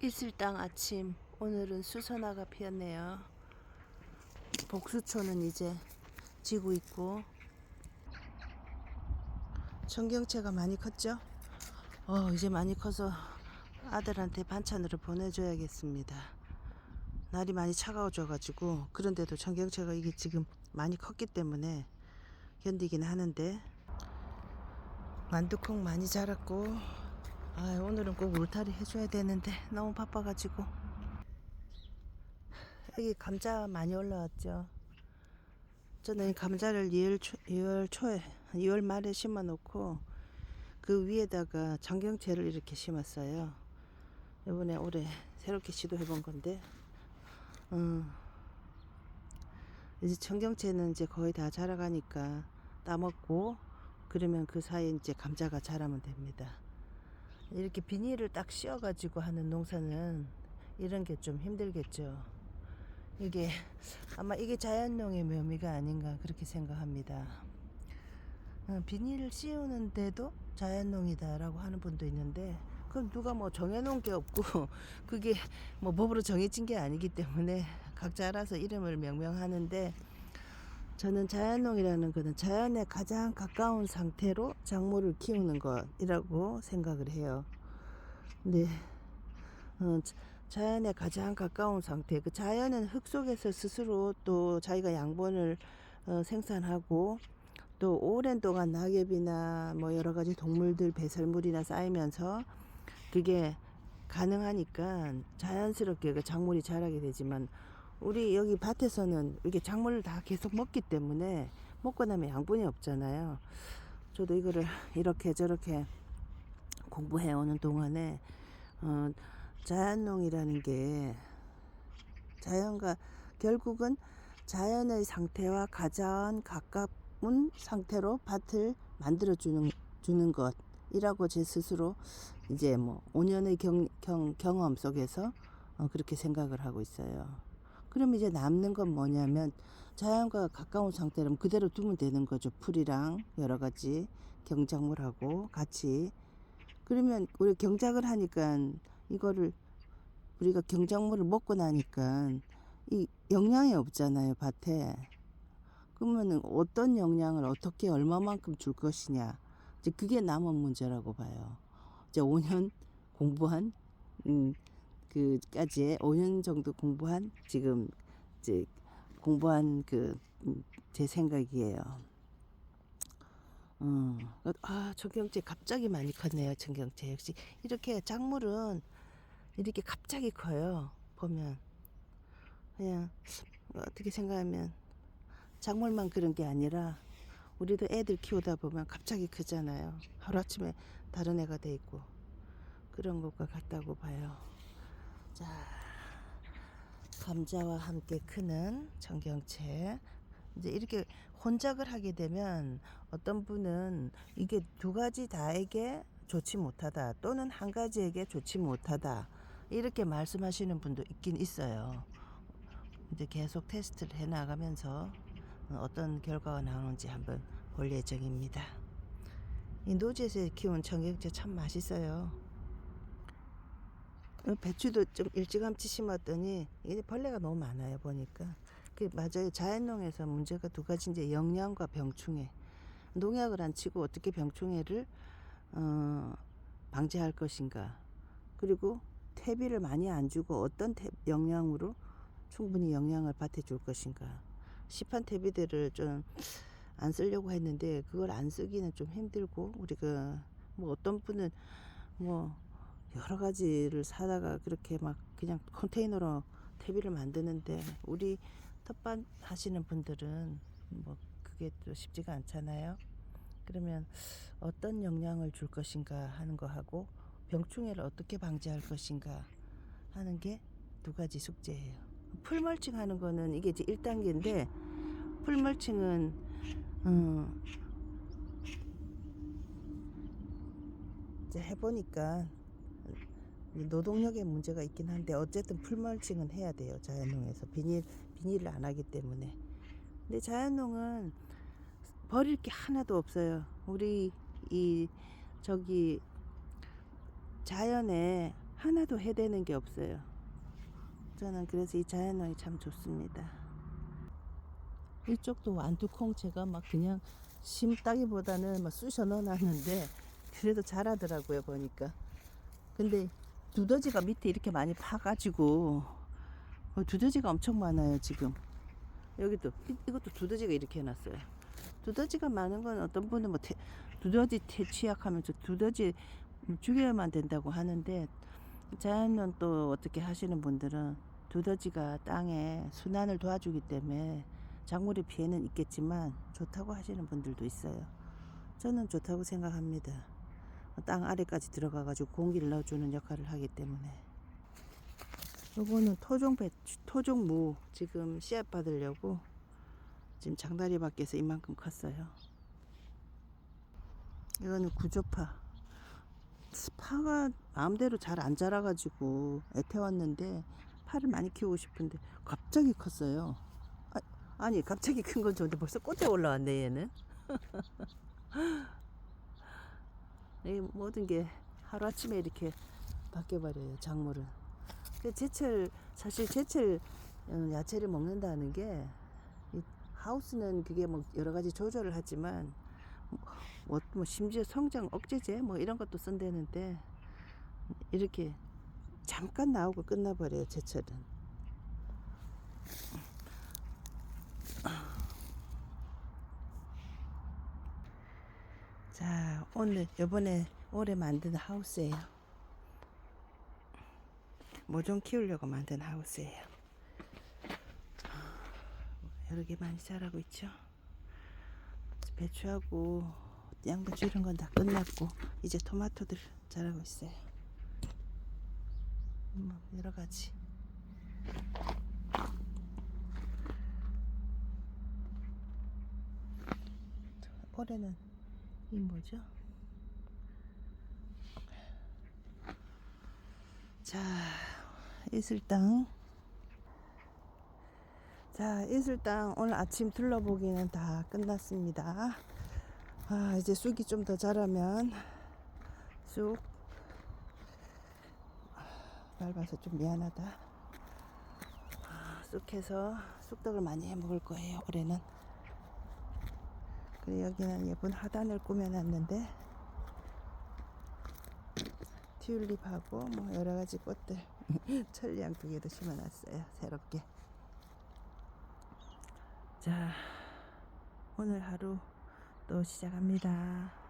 이슬당 아침. 오늘은 수선화가 피었네요. 복수초는 이제 지고 있고, 청경채가 많이 컸죠? 이제 많이 커서 아들한테 반찬으로 보내줘야겠습니다. 날이 많이 차가워져가지고, 그런데도 청경채가 이게 지금 많이 컸기 때문에 견디긴 하는데, 만두콩 많이 자랐고, 오늘은 꼭 울타리 해줘야 되는데 너무 바빠가지고. 여기 감자 많이 올라왔죠. 저는 감자를 2월 초에 2월 말에 심어 놓고 그 위에다가 청경채를 이렇게 심었어요. 이번에 올해 새롭게 시도해 본 건데, 이제 청경채는 이제 거의 다 자라가니까 따먹고, 그러면 그 사이에 이제 감자가 자라면 됩니다. 이렇게 비닐을 딱 씌워가지고 하는 농사는 이런 게 좀 힘들겠죠. 이게 아마 이게 자연농의 묘미가 아닌가 그렇게 생각합니다. 비닐을 씌우는데도 자연농이다라고 하는 분도 있는데, 그럼 누가 뭐 정해놓은 게 없고 그게 뭐 법으로 정해진 게 아니기 때문에 각자 알아서 이름을 명명하는데, 저는 자연농이라는 것은 자연에 가장 가까운 상태로 작물을 키우는 것이라고 생각을 해요. 근데 자연에 가장 가까운 상태, 그 자연은 흙 속에서 스스로 또 자기가 양분을 생산하고, 또 오랜 동안 낙엽이나 뭐 여러 가지 동물들 배설물이나 쌓이면서 그게 가능하니까 자연스럽게 그 작물이 자라게 되지만, 우리 여기 밭에서는 이렇게 작물을 다 계속 먹기 때문에 먹고 나면 양분이 없잖아요. 저도 이거를 이렇게 저렇게 공부해 오는 동안에 자연농이라는 게 자연과 결국은 자연의 상태와 가장 가까운 상태로 밭을 만들어 주는 것이라고 제 스스로 이제 뭐 5년의 경험 속에서 그렇게 생각을 하고 있어요. 그럼 이제 남는 건 뭐냐면, 자연과 가까운 상태라면 그대로 두면 되는 거죠. 풀이랑 여러 가지 경작물하고 같이. 그러면 우리 경작을 하니까, 이거를 우리가 경작물을 먹고 나니까 이 영양이 없잖아요, 밭에. 그러면은 어떤 영양을 어떻게 얼마만큼 줄 것이냐, 이제 그게 남은 문제라고 봐요. 이제 5년 공부한 그까지의 5년 정도 공부한, 지금 이제 공부한 제 생각이에요. 청경채 갑자기 많이 컸네요. 청경채 역시 이렇게 작물은 이렇게 갑자기 커요. 보면 그냥 어떻게 생각하면 작물만 그런 게 아니라 우리도 애들 키우다 보면 갑자기 크잖아요. 하루아침에 다른 애가 돼 있고, 그런 것과 같다고 봐요. 자, 감자와 함께 크는 청경채. 이제 이렇게 혼작을 하게 되면 어떤 분은 이게 두 가지 다에게 좋지 못하다, 또는 한 가지에게 좋지 못하다, 이렇게 말씀하시는 분도 있긴 있어요. 이제 계속 테스트를 해 나가면서 어떤 결과가 나오는지 한번 볼 예정입니다. 이 노지에서 키운 청경채 참 맛있어요. 배추도 좀 일찌감치 심었더니 이게 벌레가 너무 많아요, 보니까. 맞아요. 자연농에서 문제가 두 가지인데, 영양과 병충해. 농약을 안 치고 어떻게 병충해를 방지할 것인가, 그리고 퇴비를 많이 안 주고 어떤 영양으로 충분히 영양을 밭에 줄 것인가. 시판 퇴비들을 좀 안 쓰려고 했는데, 그걸 안 쓰기는 좀 힘들고, 우리가 뭐 어떤 분은 뭐 여러 가지를 사다가 그렇게 막 그냥 컨테이너로 퇴비를 만드는데, 우리 텃밭 하시는 분들은 뭐 그게 또 쉽지가 않잖아요. 그러면 어떤 영양을 줄 것인가 하는 거 하고, 병충해를 어떻게 방지할 것인가 하는 게 두 가지 숙제예요. 풀멀칭 하는 거는 이게 이제 1단계인데, 풀멀칭은 이제 해보니까 노동력의 문제가 있긴 한데, 어쨌든 풀멀칭은 해야 돼요. 자연농에서 비닐을 안 하기 때문에. 근데 자연농은 버릴 게 하나도 없어요. 우리 저기 자연에 하나도 해대는 게 없어요. 저는 그래서 이 자연농이 참 좋습니다. 이쪽도 완두콩 제가 막 그냥 심다기보다는 막 쑤셔 넣어놨는데 그래도 자라더라고요 보니까. 근데 두더지가 밑에 이렇게 많이 파가지고 두더지가 엄청 많아요 지금. 여기도 이것도 두더지가 이렇게 해놨어요. 두더지가 많은 건 어떤 분은 뭐 두더지 퇴치약하면 두더지 죽여야만 된다고 하는데, 자연은 또 어떻게 하시는 분들은 두더지가 땅에 순환을 도와주기 때문에 작물의 피해는 있겠지만 좋다고 하시는 분들도 있어요. 저는 좋다고 생각합니다. 땅 아래까지 들어가 가지고 공기를 넣어주는 역할을 하기 때문에. 요거는 토종무 지금 씨앗 받으려고 지금 장다리 밖에서 이만큼 컸어요. 이거는 구조파. 파가 마음대로 잘 안 자라가지고 애태웠는데 파를 많이 키우고 싶은데 갑자기 컸어요. 아니 갑자기 큰 건 좋은데 벌써 꽃에 올라왔네 얘는. 이 모든 게 하루아침에 이렇게 바뀌어버려요 작물은. 사실 제철 야채를 먹는다는 게, 이 하우스는 그게 뭐 여러 가지 조절을 하지만 뭐 심지어 성장 억제제 뭐 이런 것도 쓴다는데 이렇게 잠깐 나오고 끝나버려요 제철은. 자, 요번에 올해 만든 하우스예요. 모종 키우려고 만든 하우스예요. 여러 개 많이 자라고 있죠. 배추하고 양배추 이런 건 다 끝났고 이제 토마토들 자라고 있어요. 여러 가지. 올해는 이 뭐죠? 자, 이슬땅. 자, 이슬땅 오늘 아침 둘러보기는 다 끝났습니다. 이제 쑥이 좀 더 자라면 쑥 밟아서 좀 미안하다. 쑥해서 쑥떡을 많이 해 먹을 거예요 올해는. 그리고 여기는 예쁜 화단을 꾸며놨는데 튤립하고 뭐 여러가지 꽃들 천리향 2개도 심어놨어요 새롭게. 자, 오늘 하루 또 시작합니다.